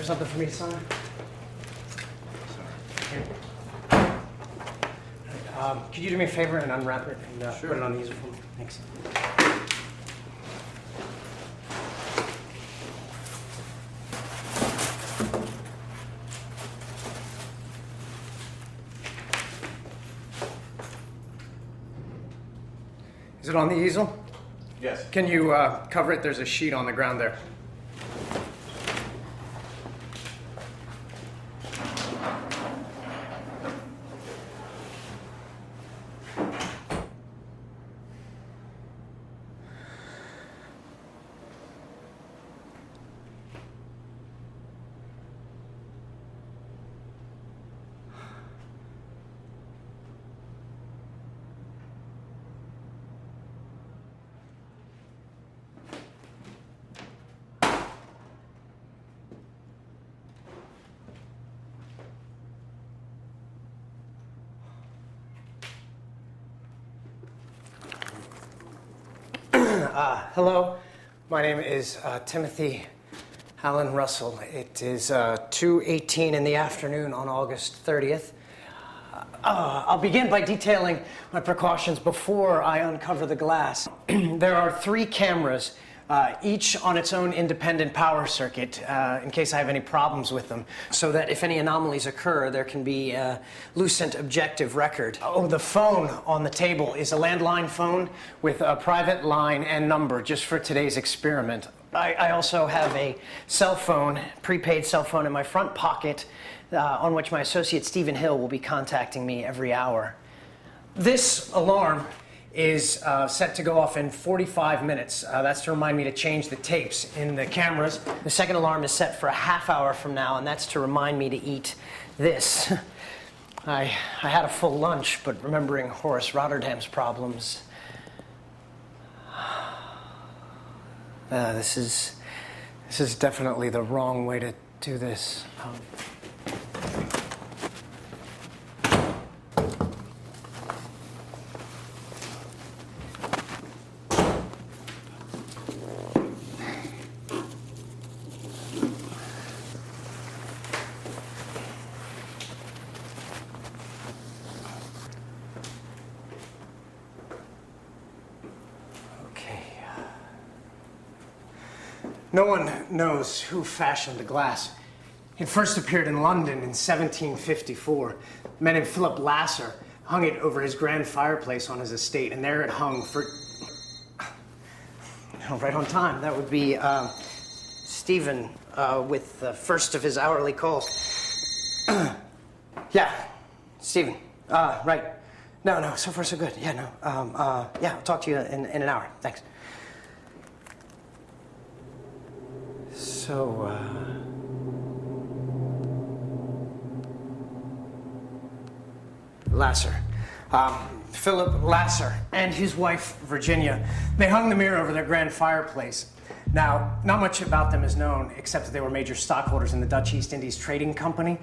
have something for me to sign? Sorry. Could you do me a favor and unwrap it and Sure. put it on the easel for me? Thanks. Is it on the easel? Yes. Can you cover it? There's a sheet on the ground there. Hello, my name is Timothy Allen Russell. It is 2:18 in the afternoon on August 30th. I'll begin by detailing my precautions before I uncover the glass. There are 3 cameras, each on its own independent power circuit, in case I have any problems with them, so that if any anomalies occur, there can be a lucent objective record. Oh, the phone on the table is a landline phone with a private line and number just for today's experiment. I also have a cell phone, prepaid cell phone in my front pocket, on which my associate Stephen Hill will be contacting me every hour. This alarm is set to go off in 45 minutes. That's to remind me to change the tapes in the cameras. The second alarm is set for a half hour from now, and that's to remind me to eat this. I had a full lunch, but remembering Horace Rotterdam's problems, this is definitely the wrong way to do this. No one knows who fashioned the glass. It first appeared in London in 1754. A man named Philip Lasser hung it over his grand fireplace on his estate, and there it hung for... right on time. That would be Stephen with the first of his hourly calls. Yeah, Stephen. Right. No, so far so good. Yeah, no. Yeah, I'll talk to you in an hour. Thanks. So, Lasser. Philip Lasser and his wife, Virginia. They hung the mirror over their grand fireplace. Now, not much about them is known, except that they were major stockholders in the Dutch East Indies Trading Company.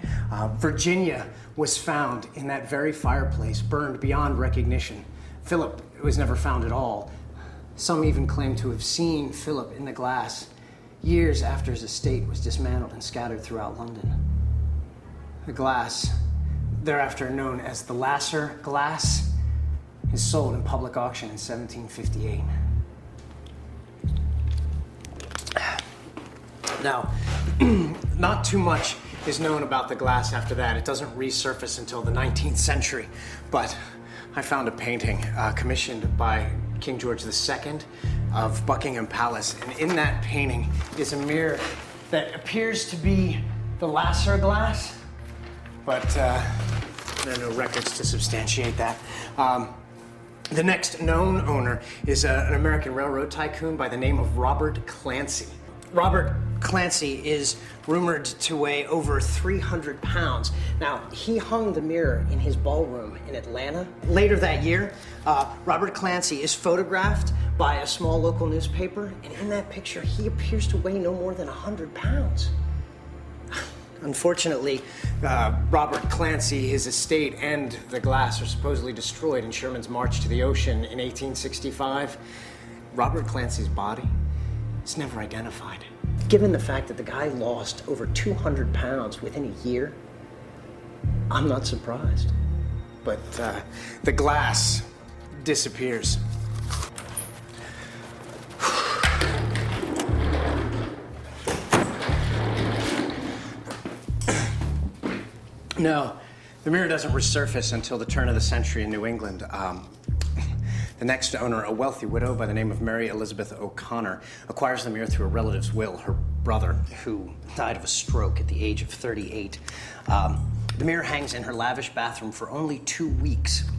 Virginia was found in that very fireplace, burned beyond recognition. Philip was never found at all. Some even claim to have seen Philip in the glass years after his estate was dismantled and scattered throughout London. The glass, thereafter known as the Lasser glass, is sold in public auction in 1758. Now, not too much is known about the glass after that. It doesn't resurface until the 19th century, but I found a painting commissioned by King George II of Buckingham Palace, and in that painting is a mirror that appears to be the Lasser glass, but there are no records to substantiate that. The next known owner is an American railroad tycoon by the name of Robert Clancy. Robert Clancy is rumored to weigh over 300 pounds. Now, he hung the mirror in his ballroom in Atlanta. Later that year, Robert Clancy is photographed by a small local newspaper, and in that picture, he appears to weigh no more than 100 pounds. Unfortunately, Robert Clancy, his estate, and the glass are supposedly destroyed in Sherman's march to the ocean in 1865. Robert Clancy's body It's never identified. Given the fact that the guy lost over 200 pounds within a year, I'm not surprised. But the glass disappears. No, the mirror doesn't resurface until the turn of the century in New England. The next owner, a wealthy widow by the name of Mary Elizabeth O'Connor, acquires the mirror through a relative's will, her brother, who died of a stroke at the age of 38. The mirror hangs in her lavish bathroom for only 2 weeks.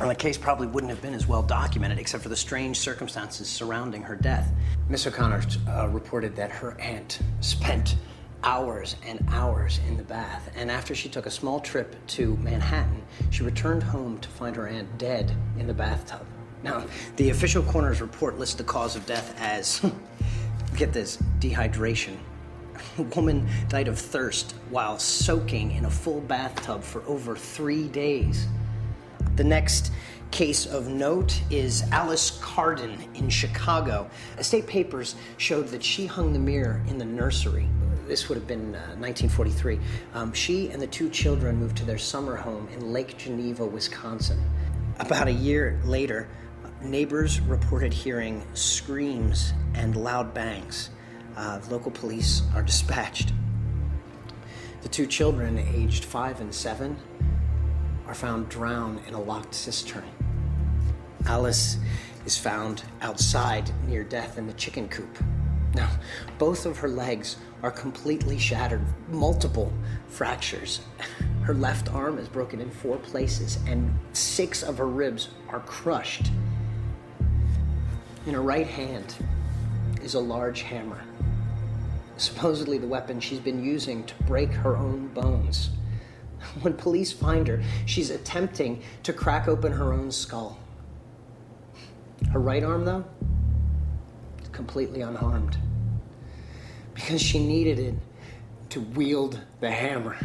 And the case probably wouldn't have been as well documented except for the strange circumstances surrounding her death. Miss O'Connor reported that her aunt spent hours and hours in the bath, and after she took a small trip to Manhattan, she returned home to find her aunt dead in the bathtub. Now, the official coroner's report lists the cause of death as, get this, dehydration. A woman died of thirst while soaking in a full bathtub for over 3 days. The next case of note is Alice Carden in Chicago. State papers showed that she hung the mirror in the nursery. This would have been 1943. She and the 2 children moved to their summer home in Lake Geneva, Wisconsin. About a year later, neighbors reported hearing screams and loud bangs. Local police are dispatched. The 2 children, aged 5 and 7, are found drowned in a locked cistern. Alice is found outside near death in the chicken coop. Now, both of her legs are completely shattered, multiple fractures. Her left arm is broken in 4 places, and 6 of her ribs are crushed. In her right hand is a large hammer, supposedly the weapon she's been using to break her own bones. When police find her, she's attempting to crack open her own skull. Her right arm, though, is completely unharmed, because she needed it to wield the hammer.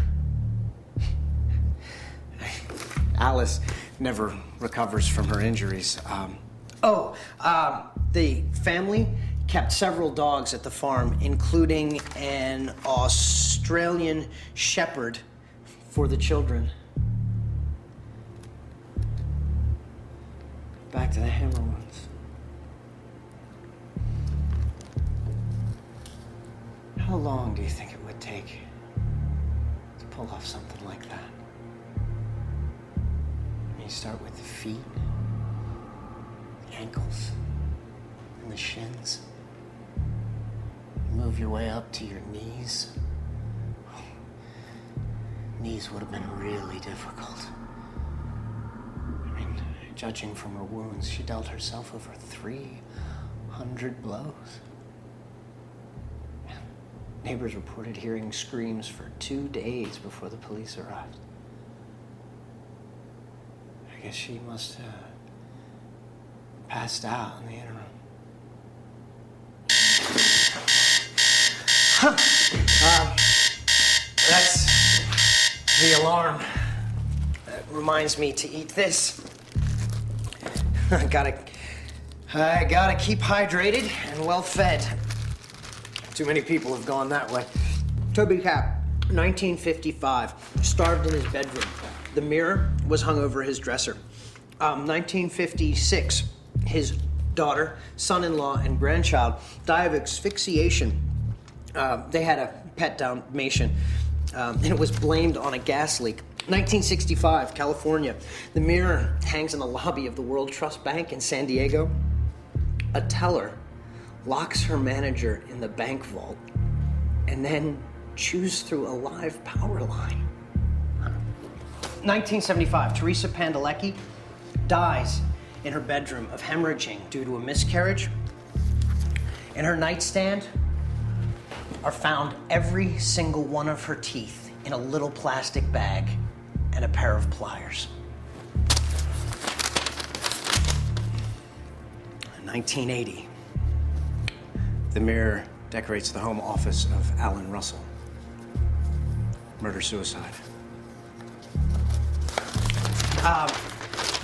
Alice never recovers from her injuries. The family kept several dogs at the farm, including an Australian shepherd for the children. Back to the hammer wounds. How long do you think it would take to pull off something like that? You start with the feet, the ankles, and the shins. You move your way up to your knees. Knees would have been really difficult. I mean, judging from her wounds, she dealt herself over 300 blows. Neighbors reported hearing screams for 2 days before the police arrived. I guess she must have passed out in the interim. That's the alarm. That reminds me to eat this. I gotta keep hydrated and well fed. Too many people have gone that way. Toby Cap, 1955, starved in his bedroom. The mirror was hung over his dresser. 1956, his daughter, son-in-law, and grandchild die of asphyxiation. They had a pet Dalmatian, and it was blamed on a gas leak. 1965, California. The mirror hangs in the lobby of the World Trust Bank in San Diego. A teller locks her manager in the bank vault and then chews through a live power line. 1975, Teresa Pandalecki dies in her bedroom of hemorrhaging due to a miscarriage. In her nightstand are found every single one of her teeth in a little plastic bag and a pair of pliers. 1980, the mirror decorates the home office of Alan Russell. Murder-suicide.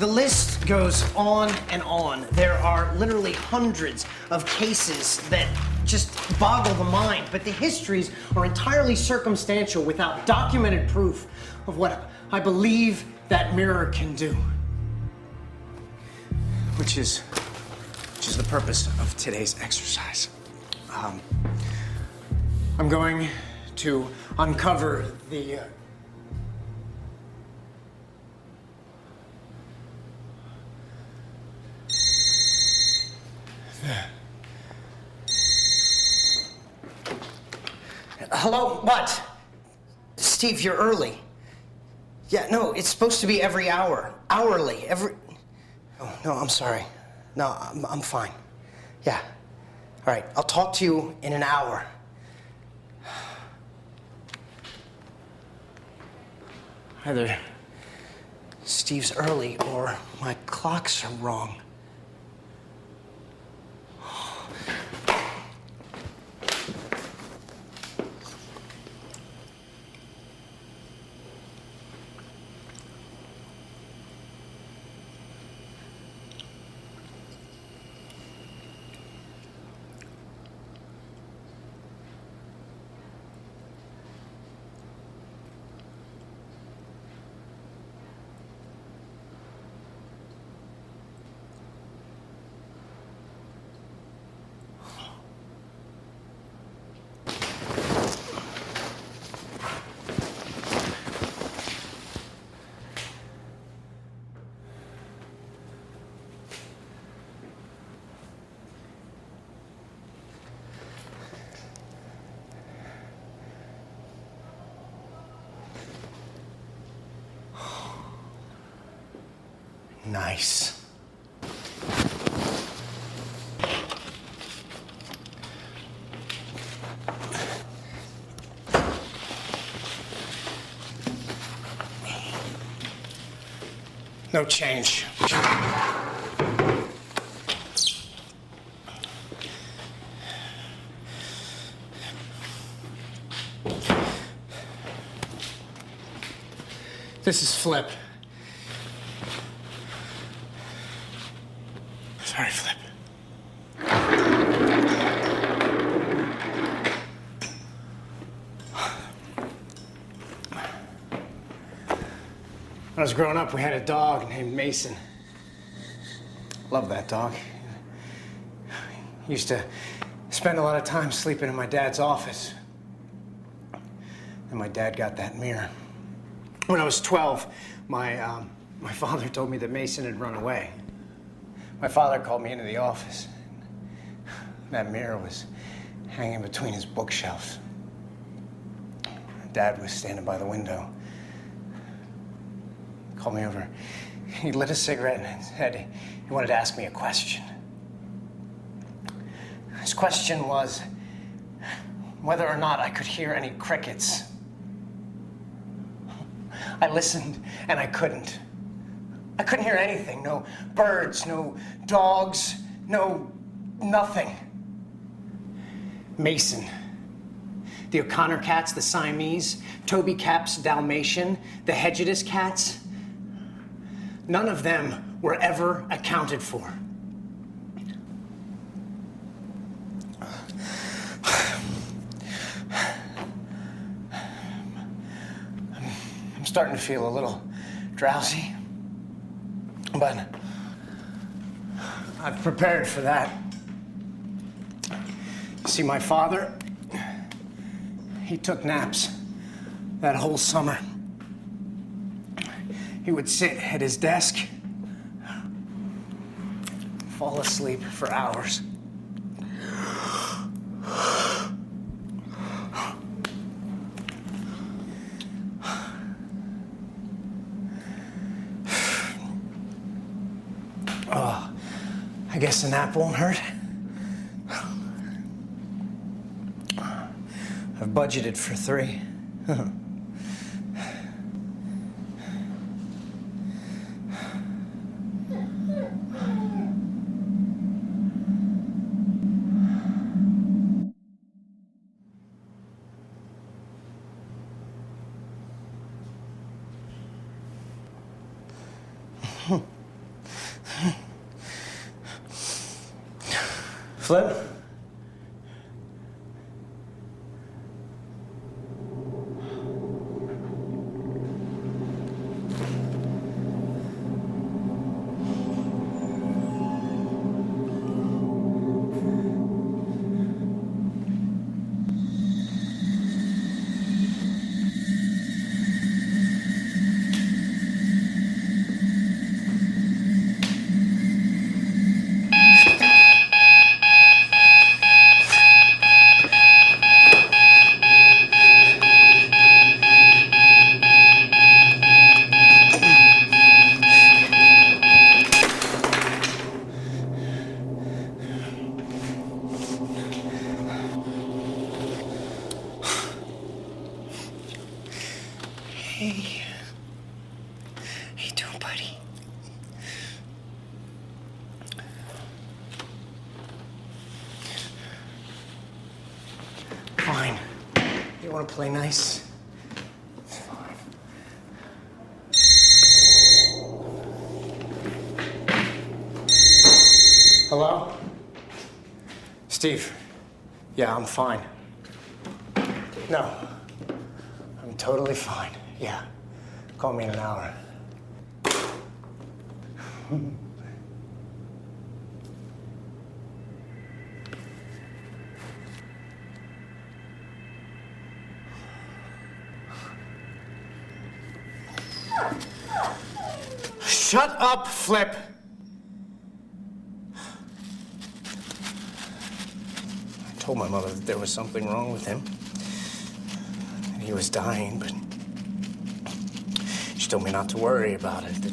The list goes on and on. There are literally hundreds of cases that just boggle the mind, but the histories are entirely circumstantial without documented proof of what I believe that mirror can do. Which is the purpose of today's exercise. I'm going to uncover the Hello? What? Steve, you're early. Yeah, no, it's supposed to be every hour. Hourly. Oh, no, I'm sorry. No, I'm fine. Yeah. All right, I'll talk to you in an hour. Either Steve's early or my clocks are wrong. Nice. No change. This is Flip. Sorry, Flip. When I was growing up, we had a dog named Mason. Loved that dog. Used to spend a lot of time sleeping in my dad's office. And my dad got that mirror. When I was 12, my father told me that Mason had run away. My father called me into the office. That mirror was hanging between his bookshelves. Dad was standing by the window. He called me over. He lit a cigarette and said he wanted to ask me a question. His question was whether or not I could hear any crickets. I listened and I couldn't. I couldn't hear anything. No birds, no dogs, no nothing. Mason. The O'Connor cats, the Siamese, Toby Cap's Dalmatian, the Hedgedus cats. None of them were ever accounted for. I'm starting to feel a little drowsy, but I've prepared for that. See, my father, he took naps that whole summer. He would sit at his desk, fall asleep for hours. Oh, I guess a nap won't hurt. I've budgeted for 3. Flip? Hey. How you doing, buddy? Fine. You want to play nice? Fine. Hello? Steve. Yeah, I'm fine. No. I'm totally fine. Yeah. Call me in an hour. Shut up, Flip! I told my mother that there was something wrong with him. And he was dying, but she told me not to worry about it, that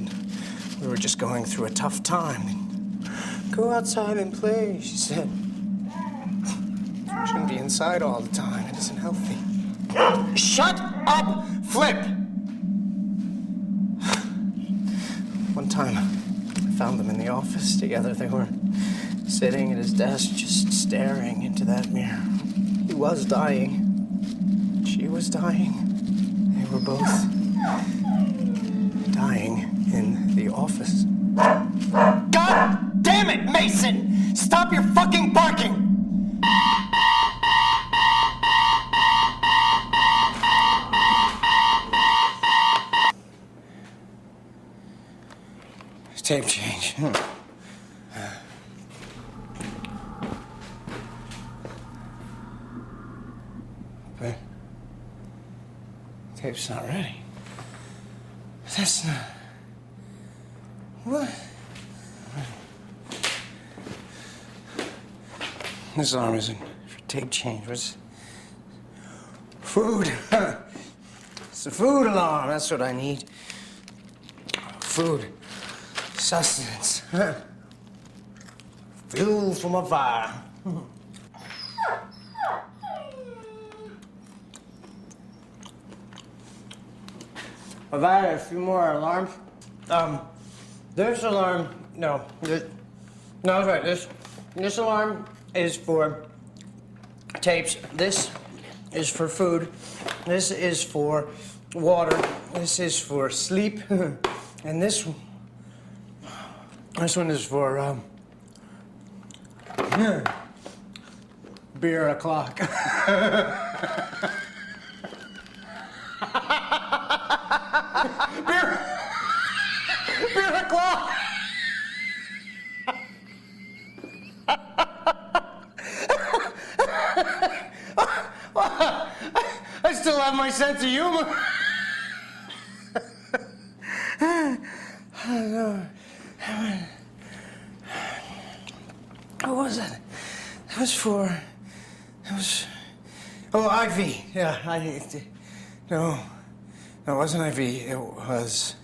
we were just going through a tough time. Go outside and play, she said. You shouldn't be inside all the time. It isn't healthy. Shut up, Flip! One time, I found them in the office together. They were sitting at his desk, just staring into that mirror. He was dying. She was dying. They were both dying in the office. God damn it, Mason! Stop your fucking barking! Tape change. But tape's not ready. That's not. What? This alarm isn't for tape change. What's food? It's a food alarm. That's what I need. Food. Sustenance. Fuel from a fire. I've added a few more alarms. This alarm, no, that's right. This alarm is for tapes. This is for food. This is for water. This is for sleep. And this one is for, beer o'clock. Beer o'clock! I still have my sense of humor. What was it? That was, oh, IV. Yeah, no, it wasn't IV. It was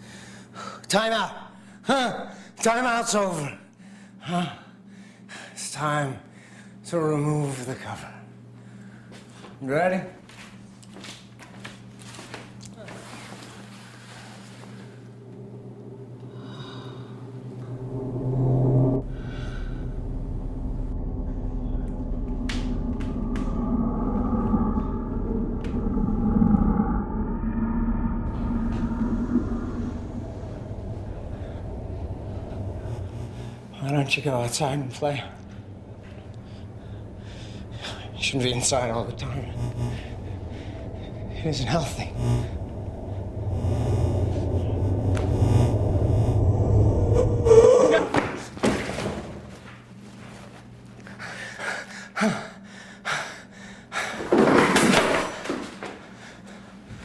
timeout. Timeout's over. It's time to remove the cover. You ready? Why don't you go outside and play? shouldn't be inside all the time. It isn't healthy.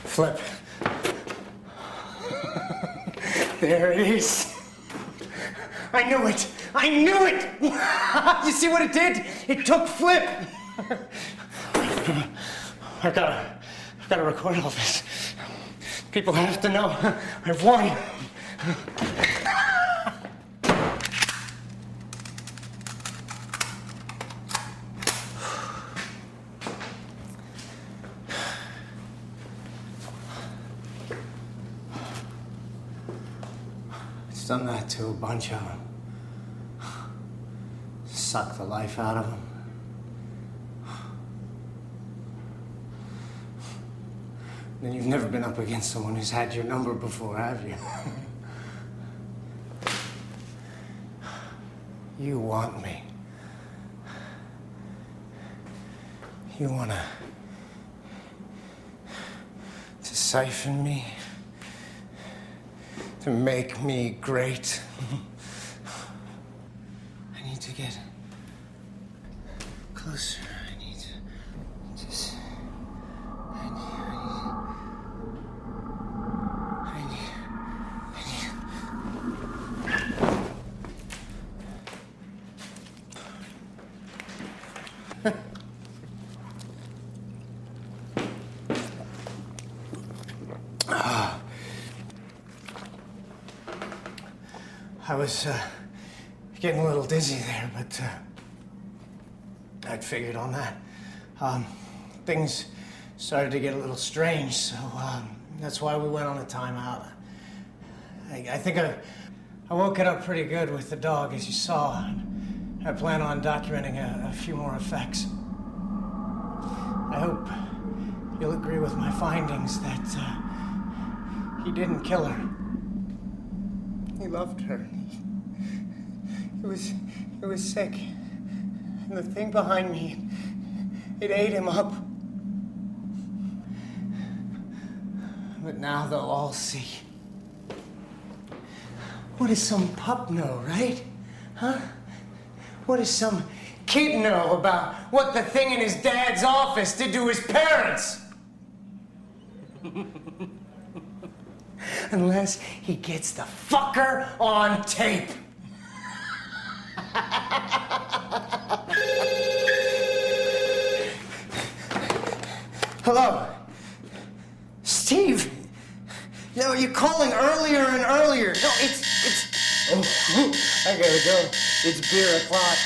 Flip. There it is. I knew it. I knew it. You see what it did? It took Flip. I've got to record all this. People have to know. I've won. It's done that to a bunch of them. Suck the life out of them. Then you've never been up against someone who's had your number before, have you? You want me. You want to siphon me, to make me great. I need to get closer. I need to just. I was getting a little dizzy there, but I'd figured on that. Things started to get a little strange, so that's why we went on a timeout. I think I woke it up pretty good with the dog, as you saw. And I plan on documenting a few more effects. I hope you'll agree with my findings that he didn't kill her. He loved her. He was sick. And the thing behind me, it ate him up. But now they'll all see. What does some pup know, right? Huh? What does some kid know about what the thing in his dad's office did to his parents? Unless he gets the fucker on tape. Hello? Steve? No, you're calling earlier and earlier. No, it's... Oh, I gotta go. It's beer o'clock.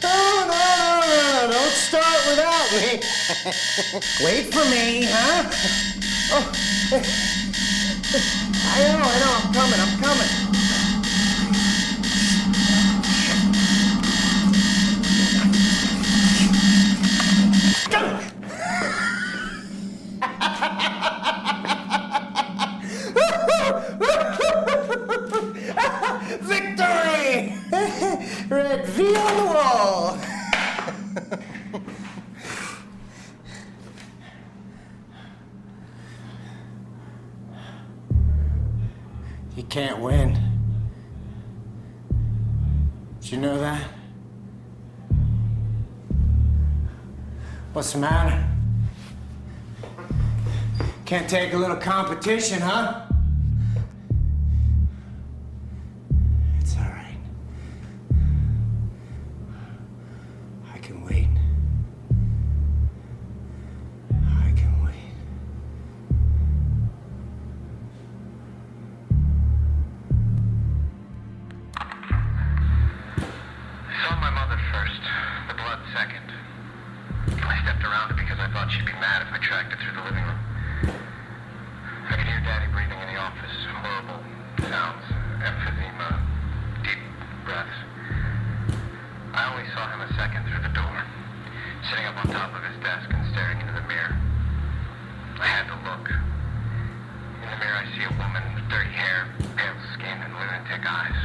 No, don't start without me. Wait for me, huh? Oh. I know, I'm coming. Victory! Red V on the wall. You can't win. Did you know that? What's the matter? Can't take a little competition, huh? It's all right. I can wait. I can wait. I saw my mother first, the blood second. I stepped around her because I thought she'd be mad if I tracked her through the living room. I could hear Daddy breathing in the office, horrible sounds, emphysema, deep breaths. I only saw him a second through the door, sitting up on top of his desk and staring into the mirror. I had to look. In the mirror I see a woman with dirty hair, pale skin, and lunatic eyes.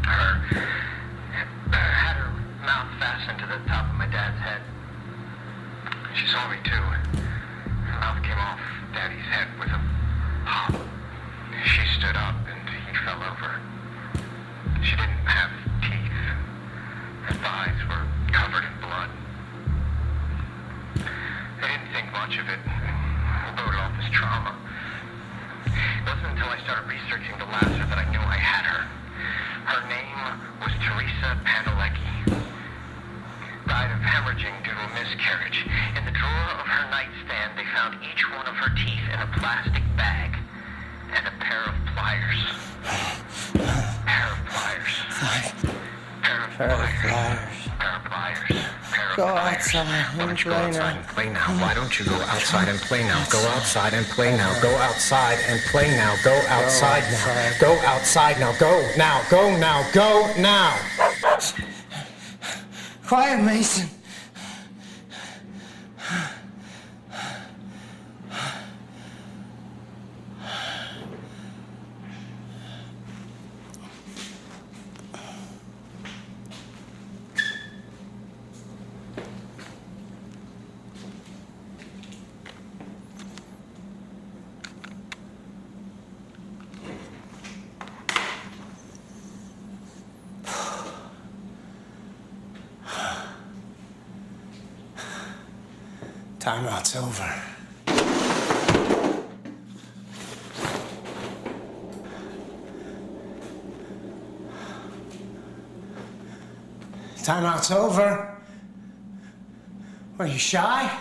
Her She saw me too. Her mouth came off Daddy's head with a pop. She stood up and he fell over. She didn't have teeth. Her thighs were covered in blood. I didn't think much of it. I wrote it off as trauma. It wasn't until I started researching the Lasser that I knew I had her. Her name was Teresa Pandalecki. Died of hemorrhaging due to a miscarriage. In the drawer of her nightstand, they found each one of her teeth in a plastic bag and a pair of pliers. Pair of pliers. Pair of pliers. Pair of pliers. Go outside and play now. Play now. Why don't you go outside and play now? Go outside and play now. Go outside and play now. Go outside now. Go outside now. Go now. Go now. Go now. Quiet, Mason. Timeout's over. Timeout's over. Are you shy?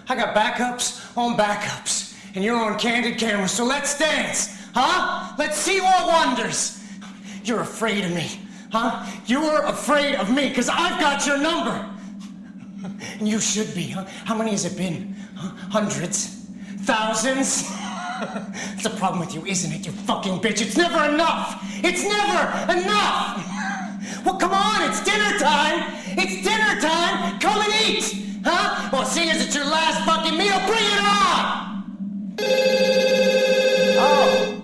I got backups on backups, and you're on candid camera, so let's dance, huh? Let's see what wonders. You're afraid of me, huh? You're afraid of me, because I've got your number. And you should be, huh? How many has it been? Huh? Hundreds? Thousands? It's a problem with you, isn't it, you fucking bitch? It's never enough! It's never enough! Well, come on, it's dinner time! It's dinner time! Come and eat! Huh? Well, seeing as it's your last fucking meal, bring it on! Oh,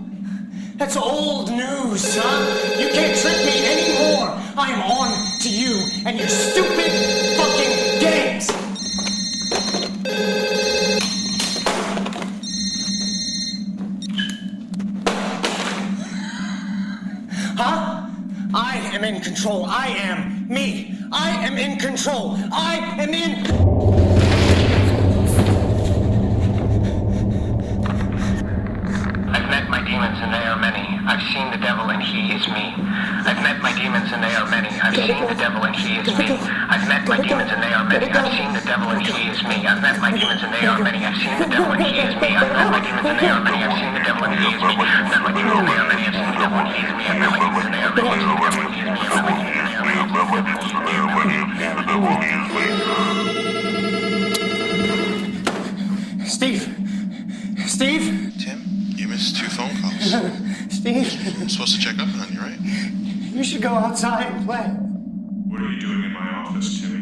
that's old news, huh? You can't trick me anymore. I am on to you and your stupid fucking games. Huh? I am in control. I am me. I am in control. I am in... I've met my demons and they are many. I've seen the devil and he is me. I've met my demons and they are many. I've seen the devil and he is me. I've met my demons and they are many. I've seen the devil and he is me. I've met my demons and they are many. I've seen the devil and he is me. I've met my demons and they are many. I've seen the devil and he is me. I've met my demons and they are many. I've seen the devil and he is me. I've met my demons and they are many. I've seen the devil and he is me. I've met my demons and they are many. I've met my demons and they are many. Steve? Tim, you missed 2 phone calls. Steve? I'm supposed to check up on you, right? You should go outside and play. What are you doing in my office, Timmy?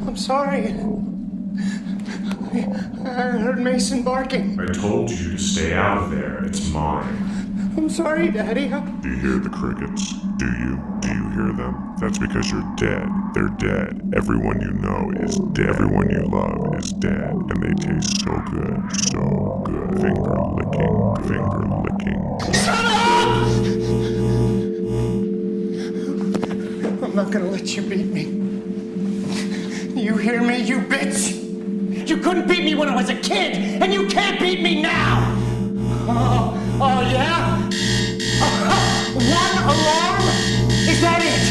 I'm sorry. I heard Mason barking. I told you to stay out of there. It's mine. I'm sorry, Daddy. Do you hear the crickets? Do you? Do you hear them? That's because you're dead. They're dead. Everyone you know is dead. Everyone you love is dead. And they taste so good. So good. Finger licking. Finger licking. Shut up! I'm not gonna let you beat me. You hear me, you bitch? You couldn't beat me when I was a kid, and you can't beat me now! Oh yeah? One alarm? Is that it?